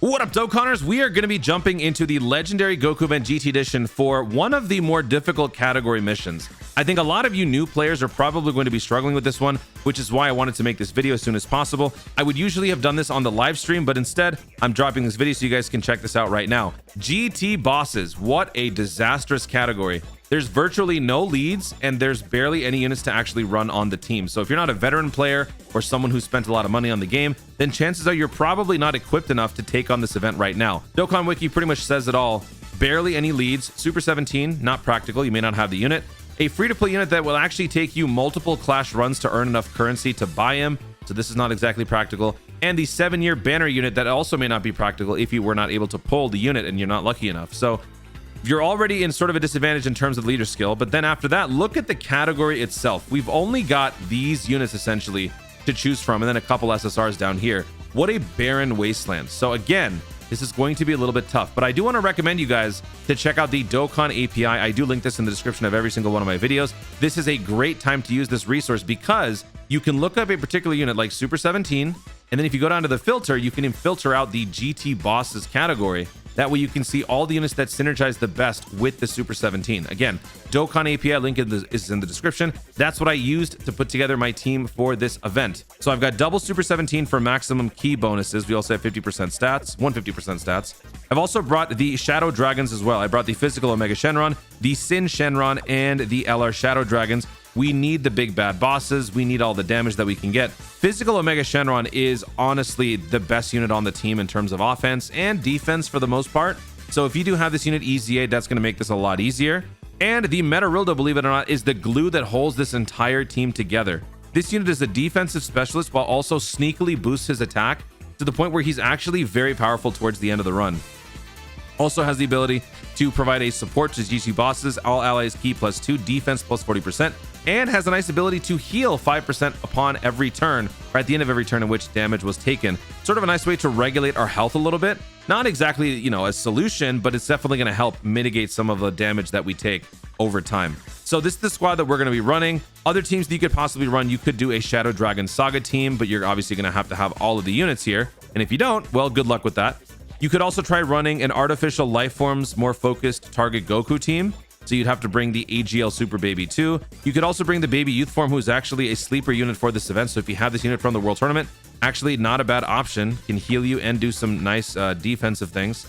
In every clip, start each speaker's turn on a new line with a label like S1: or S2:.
S1: What up, Dokkanners? We are going to be jumping into the Legendary Goku Event GT Edition for one of the more difficult category missions. I think a lot of you new players are probably going to be struggling with this one, which is why I wanted to make this video as soon as possible. I would usually have done this on the live stream, but instead I'm dropping this video so you guys can check this out right now. GT bosses, what a disastrous category. There's virtually no leads and there's barely any units to actually run on the team. So if you're not a veteran player or someone who spent a lot of money on the game, then chances are you're probably not equipped enough to take on this event right now. Dokkan Wiki pretty much says it all. Barely any leads. Super 17, not practical. You may not have the unit. A free-to-play unit that will actually take you multiple clash runs to earn enough currency to buy him. So this is not exactly practical. And the 7-year banner unit that also may not be practical if you were not able to pull the unit and you're not lucky enough. So you're already in sort of a disadvantage in terms of leader skill, but then after that, look at the category itself. We've only got these units essentially to choose from, and then a couple SSRs down here. What a barren wasteland. So again, this is going to be a little bit tough, but I do want to recommend you guys to check out the Dokkan API. I do link this in the description of every single one of my videos. This is a great time to use this resource because you can look up a particular unit like Super 17, and then if you go down to the filter, you can filter out the GT bosses category. That way you can see all the units that synergize the best with the Super 17. Again, Dokkan API link is in the description. That's what I used to put together my team for this event. So I've got double Super 17 for maximum key bonuses. We also have 50% stats, 150% stats. I've also brought the Shadow Dragons as well. I brought the Physical Omega Shenron, the Sin Shenron, and the LR Shadow Dragons. We need the big bad bosses. We need all the damage that we can get. Physical Omega Shenron is honestly the best unit on the team in terms of offense and defense for the most part. So if you do have this unit EZA, that's going to make this a lot easier. And the Metarildo, believe it or not, is the glue that holds this entire team together. This unit is a defensive specialist while also sneakily boosts his attack to the point where he's actually very powerful towards the end of the run. Also has the ability to provide a support to GT bosses, all allies key +2, defense +40%, and has a nice ability to heal 5% upon every turn, or at the end of every turn in which damage was taken. Sort of a nice way to regulate our health a little bit. Not exactly, you know, a solution, but it's definitely going to help mitigate some of the damage that we take over time. So this is the squad that we're going to be running. Other teams that you could possibly run, you could do a Shadow Dragon Saga team, but you're obviously going to have all of the units here. And if you don't, well, good luck with that. You could also try running an artificial life forms, more focused target Goku team. So you'd have to bring the AGL Super Baby 2. You could also bring the Baby Youth form, who's actually a sleeper unit for this event. So if you have this unit from the World Tournament, actually not a bad option. Can heal you and do some nice defensive things.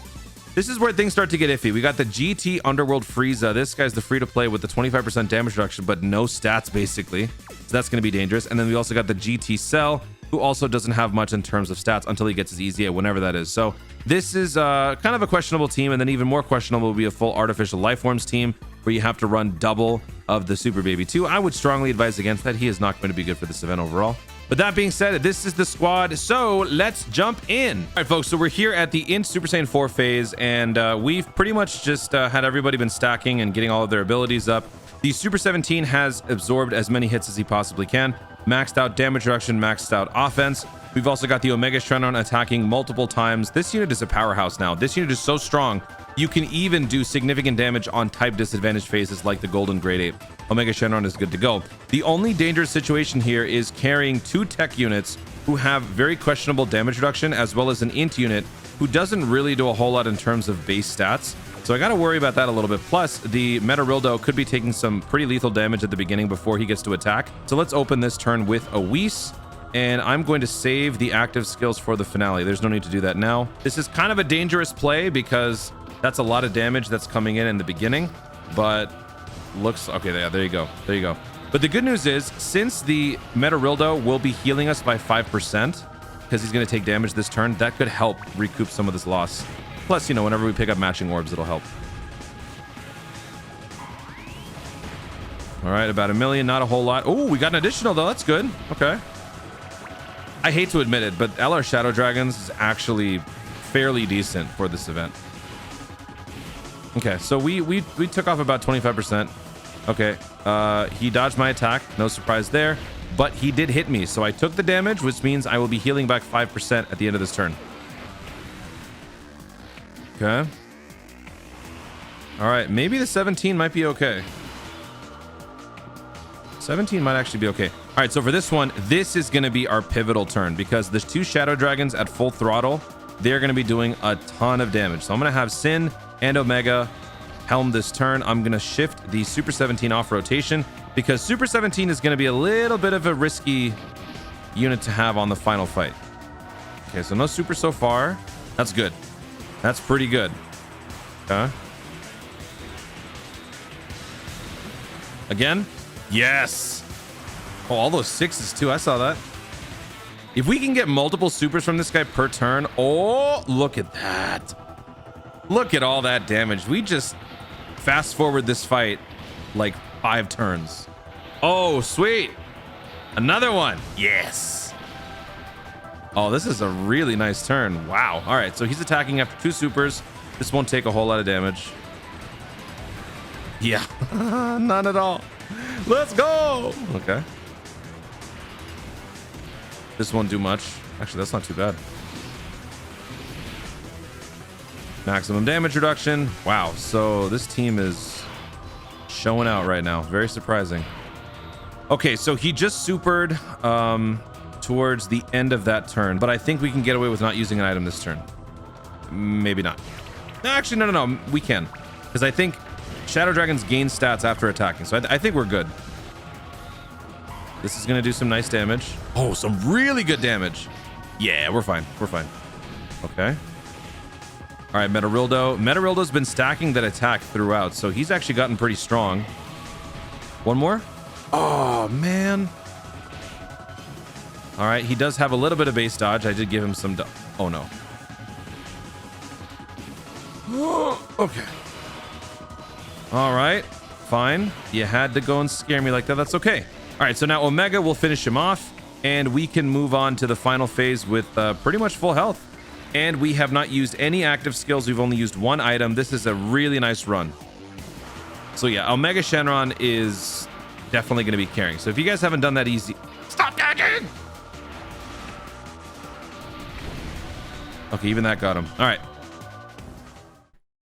S1: This is where things start to get iffy. We got the GT Underworld Frieza. This guy's the free-to-play with the 25% damage reduction, but no stats, basically. So that's going to be dangerous. And then we also got the GT Cell, who also doesn't have much in terms of stats until he gets his EZA, whenever that is. So this is kind of a questionable team, and then even more questionable will be a full artificial life forms team where you have to run double of the Super Baby 2. I would strongly advise against that. He is not going to be good for this event overall. But that being said, this is the squad, so let's jump in. All right, folks, so we're here at the INT Super Saiyan 4 phase, and we've pretty much just had everybody been stacking and getting all of their abilities up. The Super 17 has absorbed as many hits as he possibly can. Maxed out damage reduction, maxed out offense. We've also got the Omega Shenron attacking multiple times. This unit is a powerhouse now. This unit is so strong, you can even do significant damage on type disadvantage phases like the Golden Grade 8. Omega Shenron is good to go. The only dangerous situation here is carrying 2 tech units who have very questionable damage reduction, as well as an int unit who doesn't really do a whole lot in terms of base stats. So I got to worry about that a little bit. Plus, the Metarildo could be taking some pretty lethal damage at the beginning before he gets to attack. So let's open this turn with a Whis, and I'm going to save the active skills for the finale. There's no need to do that now. This is kind of a dangerous play because that's a lot of damage that's coming in the beginning, but looks okay. There you go. There you go. But the good news is, since the Metarildo will be healing us by 5%, because he's going to take damage this turn, that could help recoup some of this loss. Plus, you know, whenever we pick up matching orbs, it'll help. All right, about 1 million, not a whole lot. Oh, we got an additional, though. That's good. Okay. I hate to admit it, but LR Shadow Dragons is actually fairly decent for this event. Okay, so we took off about 25%. Okay, he dodged my attack. No surprise there. But he did hit me, so I took the damage, which means I will be healing back 5% at the end of this turn. Okay. All right, maybe the 17 might be okay. 17 might actually be okay. All right, so for this one, this is going to be our pivotal turn because the 2 Shadow Dragons at full throttle they're going to be doing a ton of damage. So I'm going to have Sin and Omega helm this turn. I'm going to shift the Super 17 off rotation because Super 17 is going to be a little bit of a risky unit to have on the final fight. Okay, so no super so far. That's good. That's pretty good. Okay. Again? Yes. Oh, all those sixes too. I saw that. If we can get multiple supers from this guy per turn. Oh, look at that. Look at all that damage. We just fast forward this fight like 5 turns. Oh, sweet. Another one. Yes. Oh, this is a really nice turn. Wow. All right. So he's attacking after 2 supers. This won't take a whole lot of damage. Yeah. None at all. Let's go. Okay. This won't do much. Actually, that's not too bad. Maximum damage reduction. Wow. So this team is showing out right now. Very surprising. Okay, so he just supered towards the end of that turn, but I think we can get away with not using an item this turn. Maybe not. Actually, no. We can. Because I think Shadow Dragons gain stats after attacking. So I think we're good. This is going to do some nice damage. Oh, some really good damage. Yeah, we're fine. We're fine. Okay. All right, Metarildo. Metarildo's been stacking that attack throughout, so he's actually gotten pretty strong. One more. Oh, man. All right, he does have a little bit of base dodge. I did give him some... Oh, no. Okay. All right, fine. You had to go and scare me like that. That's okay. All right, so now Omega will finish him off, and we can move on to the final phase with pretty much full health. And we have not used any active skills. We've only used 1 item. This is a really nice run. So yeah, Omega Shenron is definitely going to be carrying. So if you guys haven't done that easy... Stop dodging! Okay, even that got him. All right.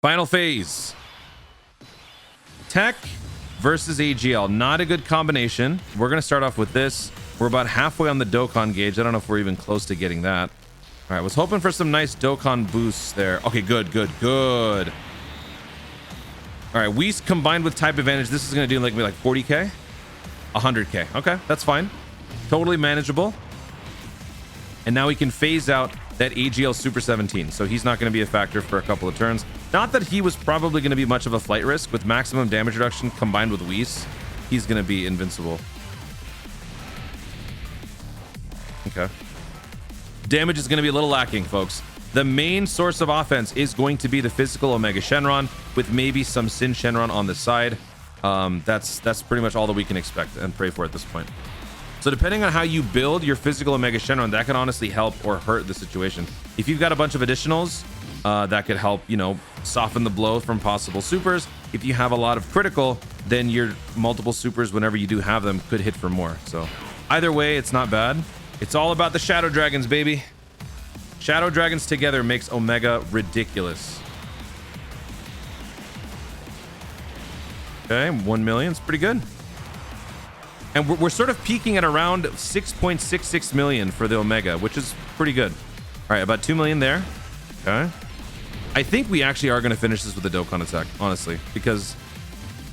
S1: Final phase. Tech versus AGL. Not a good combination. We're going to start off with this. We're about halfway on the Dokkan gauge. I don't know if we're even close to getting that. All right, was hoping for some nice Dokkan boosts there. Okay, good. All right, Whis combined with type advantage. This is going to do like 40k? 100k. Okay, that's fine. Totally manageable. And now we can phase out that AGL Super 17. So he's not going to be a factor for a couple of turns. Not that he was probably going to be much of a flight risk. With maximum damage reduction combined with Whis, he's going to be invincible. Okay. Damage is going to be a little lacking, folks. The main source of offense is going to be the physical Omega Shenron with maybe some Sin Shenron on the side. That's pretty much all that we can expect and pray for at this point. So depending on how you build your physical Omega Shenron, that can honestly help or hurt the situation. If you've got a bunch of additionals, that could help, you know, soften the blow from possible supers. If you have a lot of critical, then your multiple supers, whenever you do have them, could hit for more. So either way, it's not bad. It's all about the Shadow Dragons, baby. Shadow Dragons together makes Omega ridiculous. Okay, 1 million. It's pretty good. And we're sort of peaking at around 6.66 million for the Omega, which is pretty good. All right, about 2 million there. Okay. I think we actually are going to finish this with a Dokkan attack, honestly, because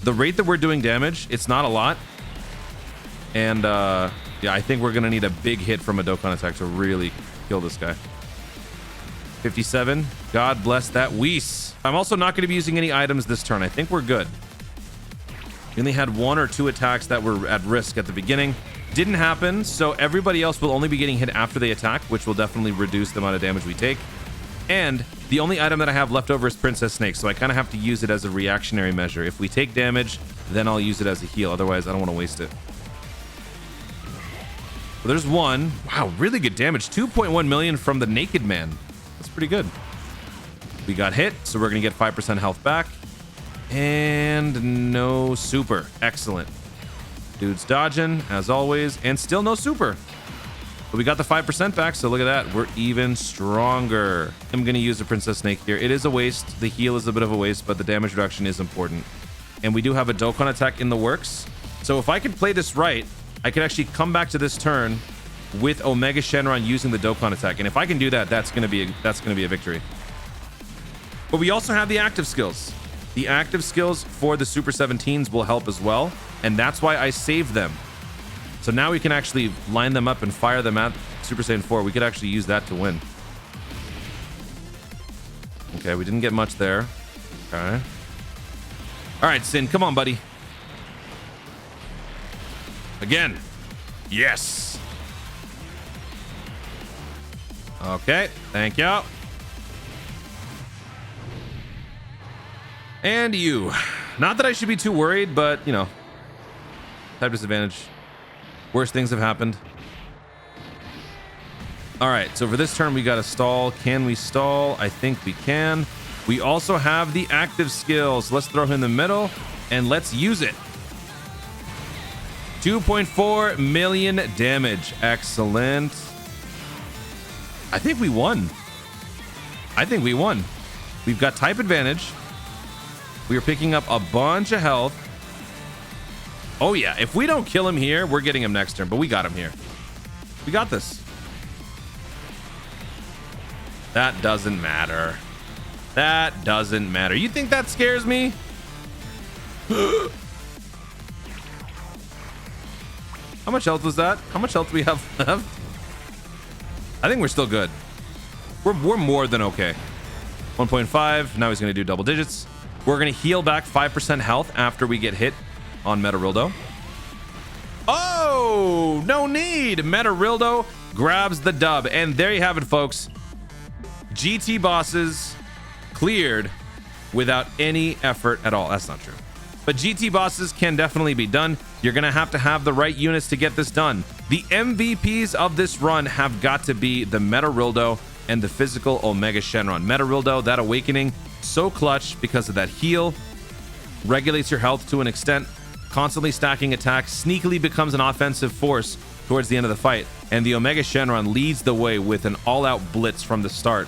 S1: the rate that we're doing damage, it's not a lot. And yeah, I think we're going to need a big hit from a Dokkan attack to really kill this guy. 57. God bless that Whis. I'm also not going to be using any items this turn. I think we're good. We only had 1 or 2 attacks that were at risk at the beginning. Didn't happen, so everybody else will only be getting hit after they attack, which will definitely reduce the amount of damage we take. And the only item that I have left over is Princess Snake, so I kind of have to use it as a reactionary measure. If we take damage, then I'll use it as a heal. Otherwise, I don't want to waste it. Well, there's 1. Wow, really good damage. 2.1 million from the Naked Man. That's pretty good. We got hit, so we're going to get 5% health back. And no super. Excellent. Dude's dodging, as always, and still no super. But we got the 5% back, so look at that. We're even stronger. I'm going to use a Princess Snake here. It is a waste. The heal is a bit of a waste, but the damage reduction is important. And we do have a Dokkan attack in the works. So if I can play this right, I can actually come back to this turn with Omega Shenron using the Dokkan attack. And if I can do that, that's gonna be a victory. But we also have the active skills. The active skills for the Super 17s will help as well, and that's why I saved them. So now we can actually line them up and fire them at Super Saiyan 4. We could actually use that to win. Okay, we didn't get much there. Okay. All right, Sin, come on, buddy. Again. Yes. Okay, thank you. And you. Not that I should be too worried, but, you know, type disadvantage. Worst things have happened. All right, so for this turn, we got to stall. Can we stall? I think we can. We also have the active skills. Let's throw him in the middle, and let's use it. 2.4 million damage. Excellent. I think we won. I think we won. We've got type advantage. We are picking up a bunch of health. Oh yeah, if we don't kill him here, we're getting him next turn, but we got him here. We got this. That doesn't matter. That doesn't matter. You think that scares me? How much health was that? How much health do we have left? I think we're still good. We're more than okay. 1.5. Now he's going to do double digits. We're going to heal back 5% health after we get hit on Metarildo. Oh, no need. Metarildo grabs the dub. And there you have it, folks. GT bosses cleared without any effort at all. That's not true. But GT bosses can definitely be done. You're going to have the right units to get this done. The MVPs of this run have got to be the Metarildo and the physical Omega Shenron. Metarildo, that awakening, so clutch because of that heal. Regulates your health to an extent. Constantly stacking attacks. Sneakily becomes an offensive force towards the end of the fight. And the Omega Shenron leads the way with an all-out blitz from the start.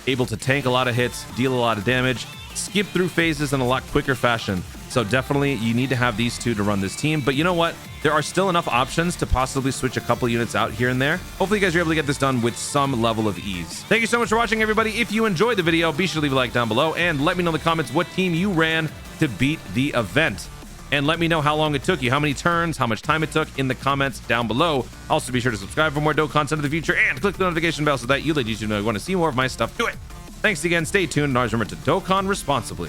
S1: Able to tank a lot of hits, deal a lot of damage, skip through phases in a lot quicker fashion. So definitely you need to have these two to run this team. But you know what? There are still enough options to possibly switch a couple units out here and there. Hopefully you guys are able to get this done with some level of ease. Thank you so much for watching, everybody. If you enjoyed the video, be sure to leave a like down below and let me know in the comments what team you ran to beat the event. And let me know how long it took you, how many turns, how much time it took in the comments down below. Also, be sure to subscribe for more Dokkan content in the future and click the notification bell so that you let YouTube know you want to see more of my stuff. Do it. Thanks again. Stay tuned and always remember to Dokkan responsibly.